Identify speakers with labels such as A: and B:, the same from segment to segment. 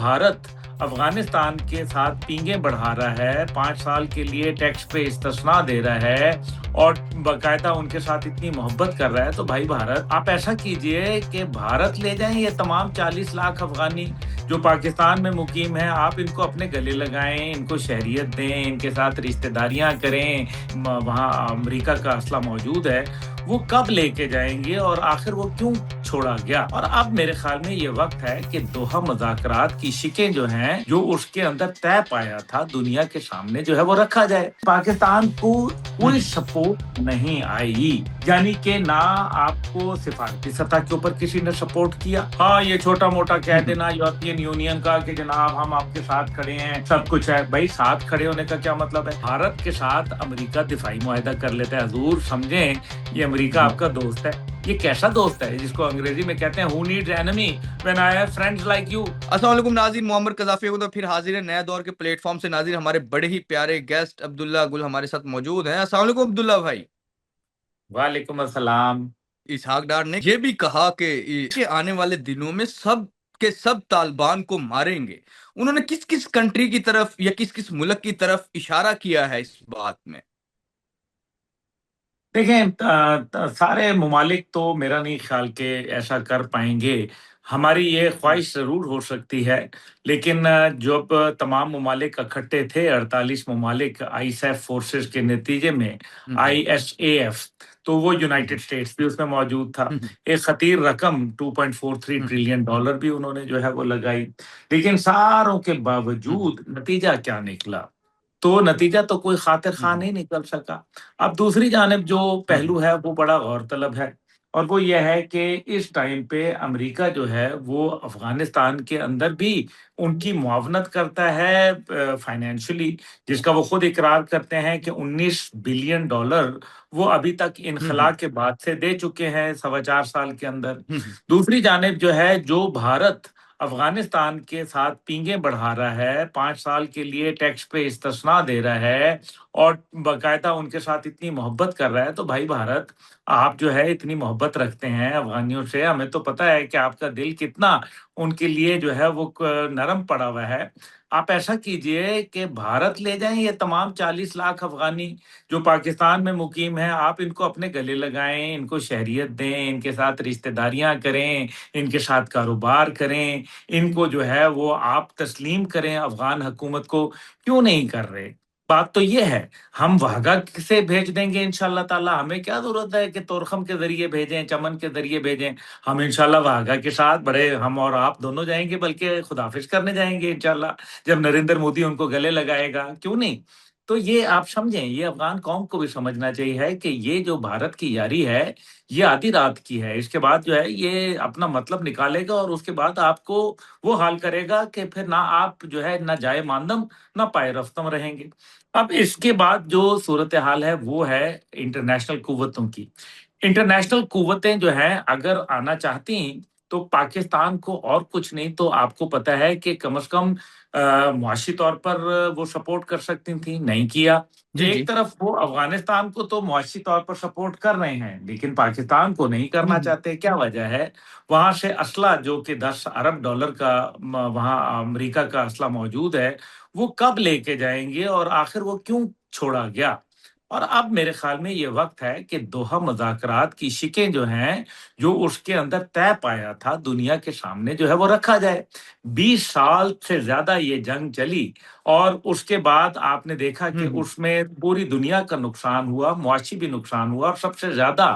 A: भारत अफगानिस्तान के साथ पींगे बढ़ा रहा है, 5 साल के लिए टैक्स पे इस्तिस्ना दे रहा है और बाकायदा उनके साथ इतनी मोहब्बत कर रहा है, तो भाई भारत आप ऐसा कीजिए कि भारत ले जाएं ये तमाम 40 लाख अफगानी जो पाकिस्तान में मुकीम हैं, आप इनको अपने गले लगाएं, इनको शहरियत दें, इनके साथ रिश्तेदारियां करें। वहाँ अमेरिका का असला मौजूद है, वो कब लेके जाएंगे और आखिर वो क्यों छोड़ा गया। और अब मेरे ख्याल में ये वक्त है कि दोहा मुज़ाकरात की शिकें जो हैं, जो उसके अंदर तय पाया था, दुनिया के सामने जो है वो रखा जाए। पाकिस्तान को कोई सपोर्ट नहीं आई, यानी कि ना आपको सिफारती सतह के ऊपर किसी ने सपोर्ट किया। हाँ, ये छोटा मोटा कह देना यूरोपियन यूनियन का कि जनाब हम आपके साथ खड़े हैं, सब कुछ है। भाई साथ खड़े होने का क्या मतलब है? भारत के साथ अमेरिका दिफाई मुआहदा कर लेता है। हजूर समझें, ये अमेरिका आपका दोस्त है। ये कैसा दोस्त है जिसको अंग्रेजी में कहते हैं who needs enemy when I have friends like you.
B: अस्सलाम वालेकुम नाज़रीन, मोहम्मद कज़ाफ़ी को तो फिर हाजिर है नया दौर के प्लेटफॉर्म से। नाज़रीन, हमारे बड़े ही प्यारे गेस्ट अब्दुल्ला गुल हमारे साथ मौजूद हैं। अस्सलाम वालेकुम अब्दुल्ला भाई।
A: वालेकुम अस्सलाम।
B: इसहाक डार ने ये भी कहा कि आने वाले दिनों में सब के सब तालिबान को मारेंगे। उन्होंने किस किस कंट्री की तरफ या किस किस मुल्क की तरफ इशारा किया है इस बात में?
A: देखें, सारे ममालिक तो मेरा नहीं ख्याल के ऐसा कर पाएंगे। हमारी ये ख्वाहिश ज़रूर हो सकती है, लेकिन जब तमाम ममालिक इकट्ठे थे, 48 ममालिक आईएसएफ फोर्सेस के नतीजे में, आईएसएएफ, तो वो यूनाइटेड स्टेट्स भी उसमें मौजूद था। एक खतीर रकम $2.43 ट्रिलियन भी उन्होंने जो है वो लगाई। लेकिन सारों के बावजूद नतीजा क्या निकला? तो नतीजा तो कोई खातिर खा नहीं निकल सका। अब दूसरी जानिब जो पहलू है वो बड़ा गौरतलब है, और वो ये है कि इस टाइम पे अमेरिका जो है वो अफ़गानिस्तान के अंदर भी उनकी मुआवनत करता है फाइनेंशियली, जिसका वो खुद इकरार करते हैं कि $19 बिलियन वो अभी तक इन्खला के बाद से दे चुके हैं, सवा 4 साल के अंदर। दूसरी जानिब जो है, जो भारत अफगानिस्तान के साथ पींगे बढ़ा रहा है, 5 साल के लिए टैक्स पे इस्तिस्ना दे रहा है और बाकायदा उनके साथ इतनी मोहब्बत कर रहा है, तो भाई भारत आप जो है इतनी मोहब्बत रखते हैं अफगानियों से, हमें तो पता है कि आपका दिल कितना उनके लिए जो है वो नरम पड़ा हुआ है। आप ऐसा कीजिए कि भारत ले जाएं ये तमाम 40 लाख अफगानी जो पाकिस्तान में मुकीम हैं, आप इनको अपने गले लगाएं, इनको शहरियत दें, इनके साथ रिश्तेदारियां करें, इनके साथ कारोबार करें, इनको जो है वो आप तस्लीम करें अफ़गान हुकूमत को। क्यों नहीं कर रहे? बात तो ये है, हम वाहगा से भेज देंगे इंशाअल्लाह ताला, हमें क्या ज़रूरत है कि तोरख़म के ज़रिए भेजें, चमन के ज़रिए भेजें। हम इंशाअल्लाह वाहगा के साथ बड़े हम और आप दोनों जाएँगे, बल्कि खुदाफ़िज़ करने जाएँगे इंशाअल्लाह, जब नरेंद्र मोदी उनको गले लगाएगा, क्यों नहीं? तो ये आप समझें, ये अफ़गान कौम को भी समझना चाहिए है कि ये जो भारत की यारी है, ये आधी रात की है। इसके बाद जो है ये अपना मतलब निकालेगा और उसके बाद आपको वो हाल करेगा कि फिर ना आप जो है ना जाए मानदम, ना पाए रफ़्तम रहेंगे। अब इसके बाद जो सूरत-ए-हाल है वो है इंटरनेशनल कुव्वतों की। इंटरनेशनल कुव्वतें जो हैं अगर आना चाहती तो पाकिस्तान को और कुछ नहीं तो आपको पता है कि कम से कम मुआशी तौर पर वो सपोर्ट कर सकती थी, नहीं किया।
B: जी,
A: एक
B: जी।
A: तरफ वो अफ़गानिस्तान को तो मुआशी तौर पर सपोर्ट कर रहे हैं, लेकिन पाकिस्तान को नहीं करना चाहते, क्या वजह है? वहाँ से असला जो कि $10 अरब का वहाँ अमेरिका का असला मौजूद है, वो कब लेके जाएँगे और आखिर वो क्यों छोड़ा गया? और अब मेरे ख़्याल में ये वक़्त है कि दोहा मुज़ाकरात की शिकें जो हैं, जो उसके अंदर तय पाया था, दुनिया के सामने जो है वो रखा जाए। 20 साल से ज़्यादा ये जंग चली और उसके बाद आपने देखा कि उसमें पूरी दुनिया का नुकसान हुआ, मुआशी भी नुकसान हुआ और सबसे ज़्यादा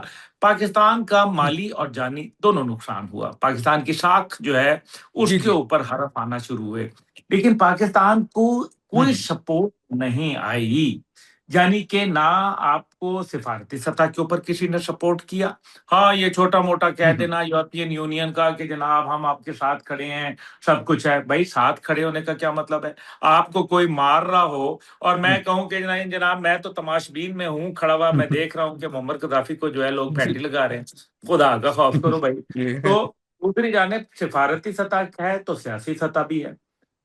A: पाकिस्तान का माली और जानी दोनों नुकसान हुआ। पाकिस्तान की साख जो है,
B: जी,
A: उसके
B: जी।
A: ऊपर हरफ आना शुरू हुए। लेकिन पाकिस्तान को कोई सपोर्ट नहीं आई, यानी कि ना आपको सिफारती सतह के ऊपर किसी ने सपोर्ट किया। हाँ, ये छोटा-मोटा कह देना यूरोपियन यूनियन का कि जनाब हम आपके साथ खड़े हैं, सब कुछ है। भई साथ खड़े होने का क्या मतलब है? आपको कोई मार रहा हो और मैं कहूँ कि नहीं जनाब मैं तो तमाशबीन में हूँ खड़ा हुआ, मैं देख रहा हूँ कि मोहम्मद कज़ाफ़ी को जो है लोग
B: जी।
A: फैंटी लगा रहे हैं। खुदा का खौफ करो भई।
B: ये-
A: तो दूसरी जानिब सिफारती सतह है तो सियासी सतह भी है,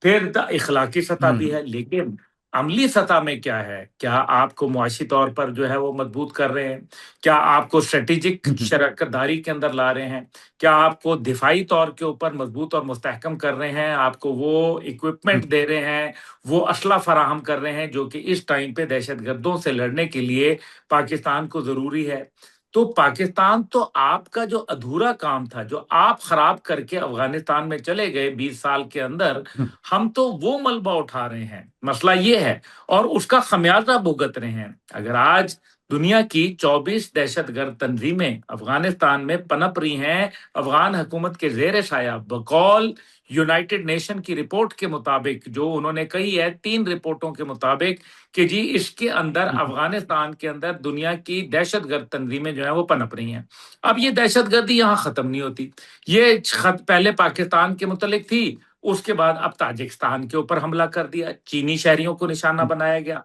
A: फिर इखलाकी सतह भी है, लेकिन अमली सतह में क्या है, क्या आपको मुआशी तौर पर जो है वो मजबूत कर रहे हैं, क्या आपको स्ट्रेटेजिक शराकतदारी के अंदर ला रहे हैं, क्या आपको दिफाई तौर के ऊपर मजबूत और मुस्तहकम कर रहे हैं, आपको वो इक्विपमेंट दे रहे हैं, वो असला फराहम कर रहे हैं जो कि इस टाइम पे दहशतगर्दों से लड़ने के लिए पाकिस्तान को जरूरी है। तो पाकिस्तान तो आपका जो अधूरा काम था, जो आप खराब करके अफगानिस्तान में चले गए 20 साल के अंदर, हम तो वो मलबा उठा रहे हैं। मसला ये है और उसका खमियाजा भुगत रहे हैं। अगर आज दुनिया की 24 दहशतगर्द तंजीमें अफगानिस्तान में पनप रही हैं अफगान हुकूमत के जेर साया, बकौल यूनाइटेड नेशन की रिपोर्ट के मुताबिक, जो उन्होंने कही है 3 रिपोर्टों के मुताबिक, कि जी इसके अंदर अफगानिस्तान के अंदर दुनिया की दहशतगर्द तंजीमें जो है वो पनप रही हैं। अब ये दहशतगर्दी यहाँ खत्म नहीं होती। ये खत पहले पाकिस्तान के मुतलिक थी, उसके बाद अब ताजिकिस्तान के ऊपर हमला कर दिया, चीनी शहरियों को निशाना बनाया गया।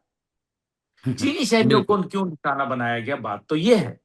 A: चीनी शहरियों को
B: बिल्कुल।
A: क्यों निशाना बनाया गया, बात तो ये है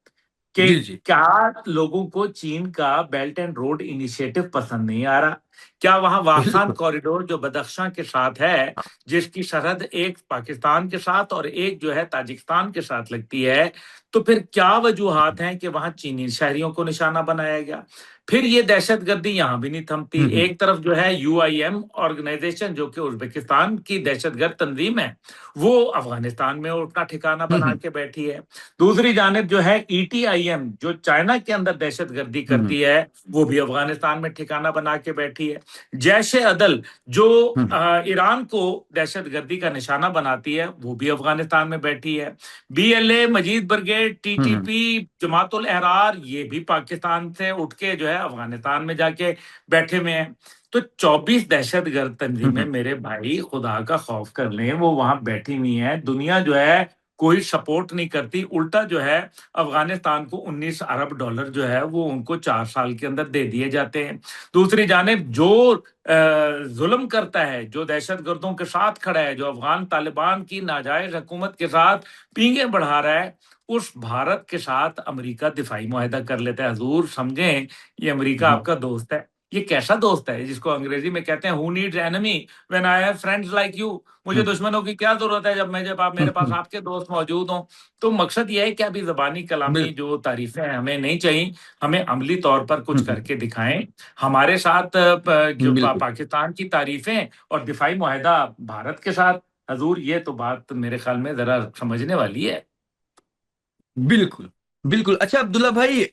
A: कि
B: जी जी।
A: क्या लोगों को चीन का बेल्ट एंड रोड इनिशिएटिव पसंद नहीं आ रहा? क्या वहां वाखान
B: बिल्कुल।
A: कॉरिडोर जो बदख्शां के साथ है, जिसकी सरहद एक पाकिस्तान के साथ और एक जो है ताजिकिस्तान के साथ लगती है, तो फिर क्या वजूहात हैं कि वहां चीनी शहरियों को निशाना बनाया गया? फिर ये दहशतगर्दी यहां भी नहीं थमती। एक तरफ जो है यूआईएम ऑर्गेनाइजेशन, जो कि उज्बेकिस्तान की दहशतगर्द तंजीम है, वो अफगानिस्तान में अपना ठिकाना बना के बैठी है। दूसरी जानिब जो है ईटीआईएम, जो चाइना के अंदर दहशतगर्दी करती है, वो भी अफगानिस्तान में ठिकाना बना के बैठी है। जैश ए अदल, जो ईरान को दहशतगर्दी का निशाना बनाती है, वो भी अफगानिस्तान में बैठी है। बीएलए, मजीद ब्रिगेड, टीटीपी, जमातुल अहरार, ये भी पाकिस्तान से उठ के जो है अफगानिस्तान में जाके बैठे हुए हैं। तो 24 दहशतगर्द तंजीमें मेरे भाई खुदा का खौफ कर लें, वो वहां बैठी हुई हैं। दुनिया जो है कोई सपोर्ट नहीं करती, उल्टा जो है अफगानिस्तान को 19 अरब डॉलर जो है वो उनको 4 साल के अंदर दे दिए जाते हैं। दूसरी जानिब जो जुल्म करता है, जो दहशतगर्दों के साथ खड़ा है, जो अफगान तालिबान की नाजायज हुकूमत के साथ पींगे बढ़ा रहा है, उस भारत के साथ अमेरिका दिफाई मुआहदा कर लेता है। हजूर समझें, ये अमेरिका आपका दोस्त है। ये कैसा दोस्त है जिसको अंग्रेजी में कहते हैं who needs enemy when I have friends like you. मुझे दुश्मनों की क्या जरूरत है जब आप मेरे पास आपके दोस्त मौजूद हों। तो मकसद ये है कि अभी जबानी कलामी जो तारीफें हमें नहीं चाहिए, हमें अमली तौर पर कुछ करके दिखाएं। हमारे साथ
B: बिल्कुल।
A: पाकिस्तान की तारीफें और दिफाई मुआहदा भारत के साथ। हजूर ये तो बात मेरे ख्याल में जरा समझने वाली है।
B: बिल्कुल। बिल्कुल। अच्छा अब्दुल्ला भाई,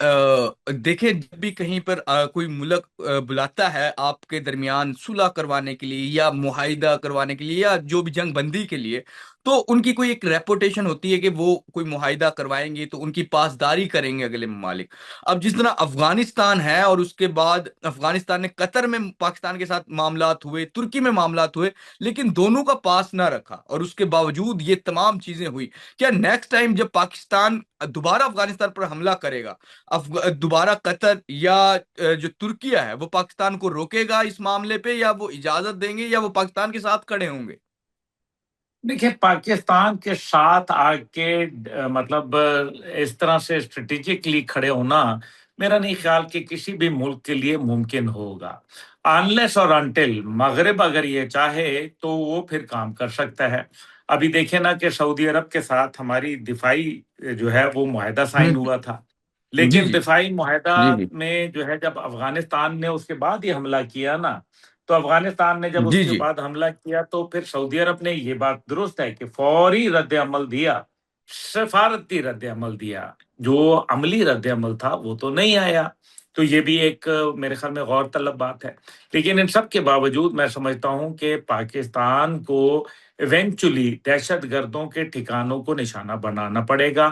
B: देखे जब भी कहीं पर कोई मुल्क बुलाता है आपके दरमियान सुलह करवाने के लिए या मुआहिदा करवाने के लिए या जो भी जंग बंदी के लिए, तो उनकी कोई एक रेपुटेशन होती है कि वो कोई मुआहिदा करवाएंगे तो उनकी पासदारी करेंगे अगले ममालिक। अब जिस तरह अफगानिस्तान है और उसके बाद अफगानिस्तान ने कतर में पाकिस्तान के साथ मामलात हुए, तुर्की में मामलात हुए, लेकिन दोनों का पास ना रखा और उसके बावजूद ये तमाम चीजें हुई। क्या नेक्स्ट टाइम जब पाकिस्तान दोबारा अफगानिस्तान पर हमला करेगा, दोबारा कतर या जो तुर्किया है वो पाकिस्तान को रोकेगा इस मामले पे, या वो इजाजत देंगे, या वो पाकिस्तान के साथ खड़े होंगे?
A: देखिए, पाकिस्तान के साथ आके मतलब इस तरह से स्ट्रेटेजिकली खड़े होना मेरा नहीं ख्याल कि किसी भी मुल्क के लिए मुमकिन होगा। अनलेस और अनटिल मगरिब अगर ये चाहे तो वो फिर काम कर सकता है। अभी देखे ना कि सऊदी अरब के साथ हमारी दिफाई जो है वो मुआहदा साइन
B: हम्म।
A: हुआ था।
B: जी
A: लेकिन
B: जी।
A: दिफाई मुआहदा
B: जी जी।
A: में जो है जब अफगानिस्तान ने उसके बाद ही हमला किया ना, तो अफगानिस्तान ने जब
B: जी
A: उसके
B: जी।
A: बाद हमला किया तो फिर सऊदी अरब ने ये बात दुरुस्त है कि फौरी रद्द अमल दिया, सफारती रद्द अमल दिया। जो अमली रद्द अमल था वो तो नहीं आया। तो ये भी एक मेरे ख्याल में गौर तलब बात है। लेकिन इन सब के बावजूद मैं समझता हूं कि पाकिस्तान को इवेंचुअली दहशत गर्दों के ठिकानों को निशाना बनाना पड़ेगा,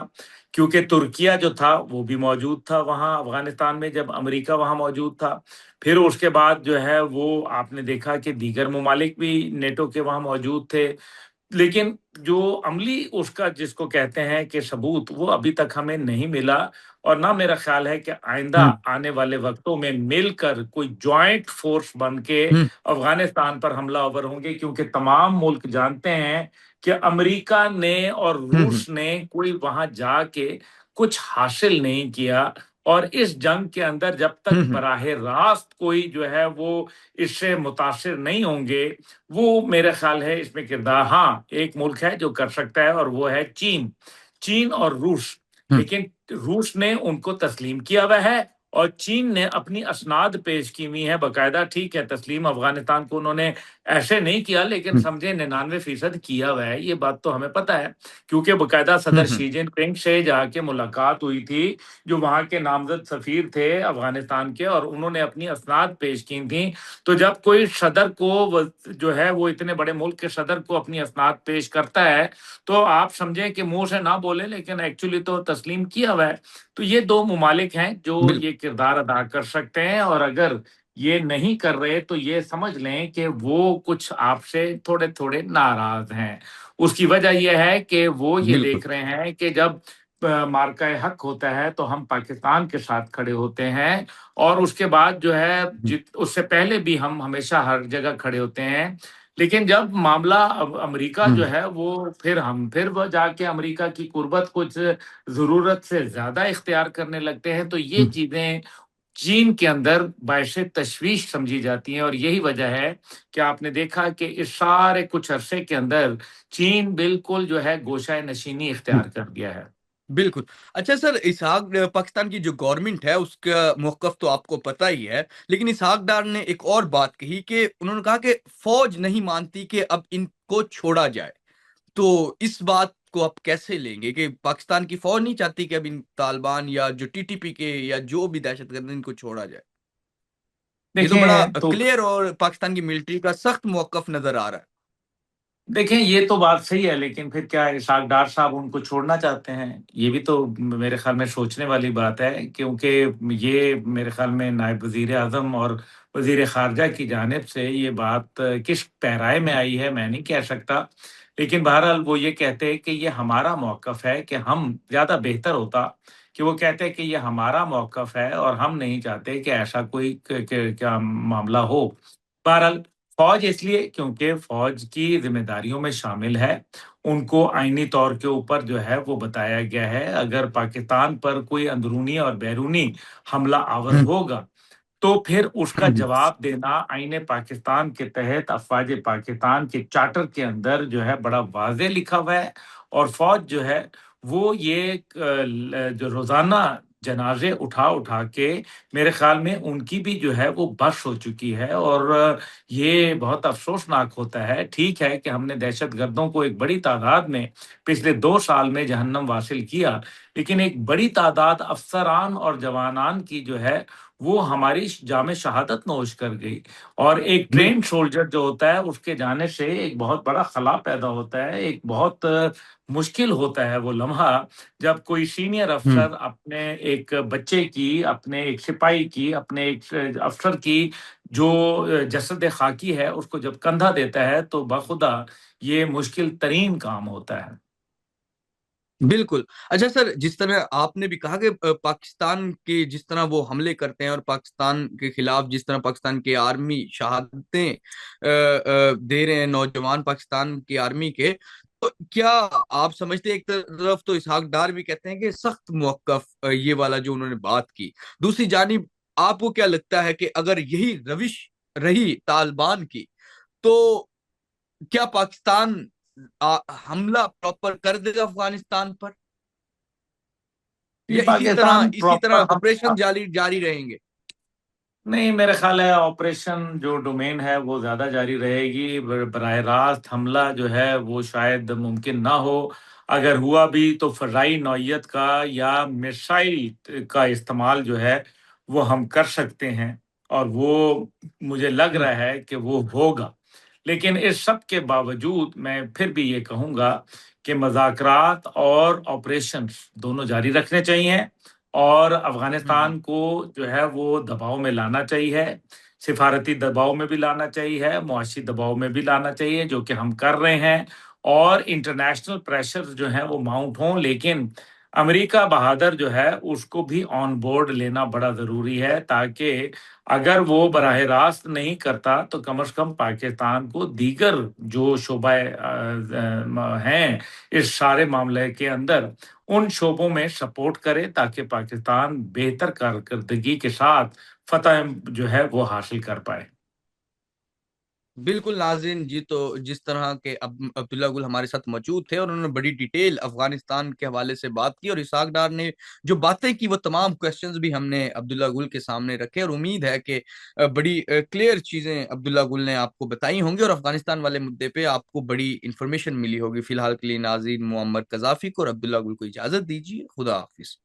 A: क्योंकि तुर्किया जो था वो भी मौजूद था वहां अफगानिस्तान में जब अमेरिका वहां मौजूद था। फिर उसके बाद जो है वो आपने देखा कि दीगर ममालिक भी नेटो के वहां मौजूद थे। लेकिन जो अमली उसका जिसको कहते हैं कि सबूत, वो अभी तक हमें नहीं मिला। और ना मेरा ख्याल है कि आइंदा
B: हम्म।
A: आने वाले वक्तों में मिलकर कोई जॉइंट फोर्स बन के
B: हम्म।
A: अफगानिस्तान पर हमलावर होंगे, क्योंकि तमाम मुल्क जानते हैं कि अमेरिका ने और
B: हम्म।
A: रूस ने कोई वहां जाके कुछ हासिल नहीं किया। और इस जंग के अंदर जब तक
B: हम्म।
A: बराह रास्त कोई जो है वो इससे मुतासिर नहीं होंगे, वो मेरा ख्याल है इसमें किरदार, हाँ एक मुल्क है जो कर सकता है और वो है चीन। चीन और रूस।
B: हम्म।
A: लेकिन रूस ने उनको तस्लीम किया हुआ है और चीन ने अपनी असनाद पेश की हुई है बकायदा। ठीक है, तस्लीम अफगानिस्तान को उन्होंने ऐसे नहीं किया, लेकिन
B: हम्म।
A: समझे 99% किया हुआ है, ये बात तो हमें पता है, क्योंकि बकायदा
B: हम्म।
A: सदर शी जिनपिंग से जाके मुलाकात हुई थी, जो वहां के नामजद सफीर थे अफगानिस्तान के, और उन्होंने अपनी असनाद पेश की थी। तो जब कोई सदर को जो है वो इतने बड़े मुल्क के सदर को अपनी असनाद पेश करता है, तो आप समझें कि मुंह से ना बोले लेकिन एक्चुअली तो तस्लीम किया हुआ है। तो ये दो मुमालिक हैं जो
B: बिल्कुल।
A: ये किरदार अदा कर सकते हैं, और अगर ये नहीं कर रहे तो ये समझ लें कि वो कुछ आपसे थोड़े थोड़े नाराज हैं। उसकी वजह यह है कि वो ये
B: बिल्कुल।
A: देख रहे हैं कि जब मार्का हक होता है तो हम पाकिस्तान के साथ खड़े होते हैं, और उसके बाद जो है उससे पहले भी हम हमेशा हर जगह खड़े होते हैं। लेकिन जब मामला अब अमेरिका जो
B: हम्म।
A: है वो फिर वो जाके अमेरिका की कुर्बत कुछ जरूरत से ज्यादा इख्तियार करने लगते हैं, तो ये
B: हम्म।
A: चीजें चीन के अंदर बायसे तशवीश समझी जाती हैं। और यही वजह है कि आपने देखा कि इस सारे कुछ अरसे के अंदर चीन बिल्कुल जो है गोशाए नशीनी
B: हम्म।
A: इख्तियार कर गया है।
B: बिल्कुल। अच्छा सर, इसहाक पाकिस्तान की जो गवर्नमेंट है उसका मौक़िफ़ तो आपको पता ही है, लेकिन इसहाक डार ने एक और बात कही कि उन्होंने कहा कि फौज नहीं मानती कि अब इनको छोड़ा जाए। तो इस बात को आप कैसे लेंगे कि पाकिस्तान की फौज नहीं चाहती कि अब इन तालिबान या जो टीटीपी के या जो भी दहशतगर्द हैं इनको छोड़ा जाए? ये तो बड़ा
A: देखें तो
B: क्लियर और पाकिस्तान की मिलिट्री का सख्त मौक़िफ़ नज़र आ रहा है।
A: देखें ये तो बात सही है, लेकिन फिर क्या इसहाक डार साहब उनको छोड़ना चाहते हैं? ये भी तो मेरे ख्याल में सोचने वाली बात है, क्योंकि ये मेरे ख्याल में नायब वजीर आजम और वजीर खारजा की जानिब से ये बात किस पैराए में आई है मैं नहीं कह सकता। लेकिन बहरहाल वो ये कहते हैं कि ये हमारा मौकफ है, कि हम ज़्यादा बेहतर होता कि वो कहते हैं कि ये हमारा मौकफ है और हम नहीं चाहते कि ऐसा कोई क्या मामला हो। बहरहाल फौज इसलिए क्योंकि फौज की जिम्मेदारियों में शामिल है, उनको आईनी तौर के ऊपर जो है वो बताया गया है, अगर पाकिस्तान पर कोई अंदरूनी और बैरूनी हमला आवर
B: हुँ।
A: होगा, तो फिर उसका
B: हुँ, हुँ।
A: जवाब देना आईने पाकिस्तान के तहत अफ़वाज पाकिस्तान के चार्टर के अंदर जो है बड़ा वाज़ेह लिखा हुआ है। और फ़ौज जो है वो ये जो रोज़ाना जनाज़े उठा-उठा के मेरे ख़्याल में उनकी भी जो है वो बस हो चुकी है, और ये बहुत अफ़सोसनाक होता है। ठीक है कि हमने दहशतगर्दों को एक बड़ी तादाद में पिछले 2 साल में जहन्नम वासिल किया, लेकिन एक बड़ी तादाद अफ़सरान और जवानान की जो है वो हमारी जामे शहादत नोश कर गई। और एक ट्रेन्ड
B: बिल्कुल।
A: सोल्जर जो होता है उसके जाने से एक बहुत बड़ा खला पैदा होता है, एक बहुत मुश्किल होता है वो लम्हा, जब कोई सीनियर
B: हुँ।
A: अफ़सर अपने एक बच्चे की, अपने एक सिपाही की, अपने एक अफ़सर की जो जसद खाकी है उसको जब कंधा देता है, तो बखुदा ये मुश्किल तरीन काम होता है।
B: बिल्कुल। अच्छा सर, जिस तरह आपने भी कहा कि पाकिस्तान के जिस तरह वो हमले करते हैं और पाकिस्तान के खिलाफ जिस तरह पाकिस्तान की आर्मी शहादतें दे रहे हैं नौजवान पाकिस्तान की आर्मी के, तो क्या आप समझते हैं एक तरफ तो इसहाक डार भी कहते हैं कि सख्त मौक़िफ़ ये वाला जो उन्होंने बात की। दूसरी जानिब आपको क्या लगता है कि अगर यही रविश रही तालिबान की, तो क्या पाकिस्तान हमला प्रॉपर कर देगा अफ़गानिस्तान पर?
A: ये
B: या
A: पाकिस्तान
B: इसी तरह
A: प्रॉपर हम
B: ऑपरेशन जारी जारी रहेंगे?
A: नहीं, मेरा ख़्याल है ऑपरेशन जो डोमेन है वो ज़्यादा जारी रहेगी। बराह रास्त हमला जो है वो शायद मुमकिन ना हो। अगर हुआ भी तो फ़ज़ाई नौइयत का या मिसाइल का इस्तेमाल जो है वो हम कर सकते हैं, और वो मुझे लग
B: हुँ।
A: रहा है कि वो होगा। लेकिन इस सब के बावजूद मैं फिर भी ये कहूँगा कि मुज़ाकरात और ऑपरेशंस दोनों जारी रखने चाहिए, और
B: हुँ, हुँ।
A: अफ़गानिस्तान को जो है वो दबाव में लाना चाहिए, सिफ़ारती दबाव में भी लाना चाहिए, मुआशी दबाव में भी लाना चाहिए, जो कि हम कर रहे हैं, और इंटरनेशनल प्रेशर जो हैं वो माउंट हों। लेकिन अमेरिका बहादुर जो है उसको भी ऑन बोर्ड लेना बड़ा ज़रूरी है, ताकि अगर वो बराह रास्त नहीं करता तो कम से कम पाकिस्तान को दीगर जो शोबाए हैं इस सारे मामले के अंदर, उन शोबों में सपोर्ट करे, ताकि पाकिस्तान बेहतर कारकर्दगी के साथ फतह जो है वो हासिल कर पाए।
B: बिल्कुल नाज़रीन जी, तो जिस तरह के अब्दुल्ला गुल हमारे साथ मौजूद थे और उन्होंने बड़ी डिटेल अफगानिस्तान के हवाले से बात की, और इसहाक डार ने जो बातें की वो तमाम क्वेश्चंस भी हमने अब्दुल्ला गुल के सामने रखे, और उम्मीद है कि बड़ी क्लियर चीजें अब्दुल्ला गुल ने आपको बताई होंगी और अफगानिस्तान वाले मुद्दे पे आपको बड़ी इंफॉर्मेशन मिली होगी। फिलहाल के लिए नाज़रीन, मोहम्मद कजाफी को और अब्दुल्ला गुल को इजाजत दीजिए। खुदा हाफिज।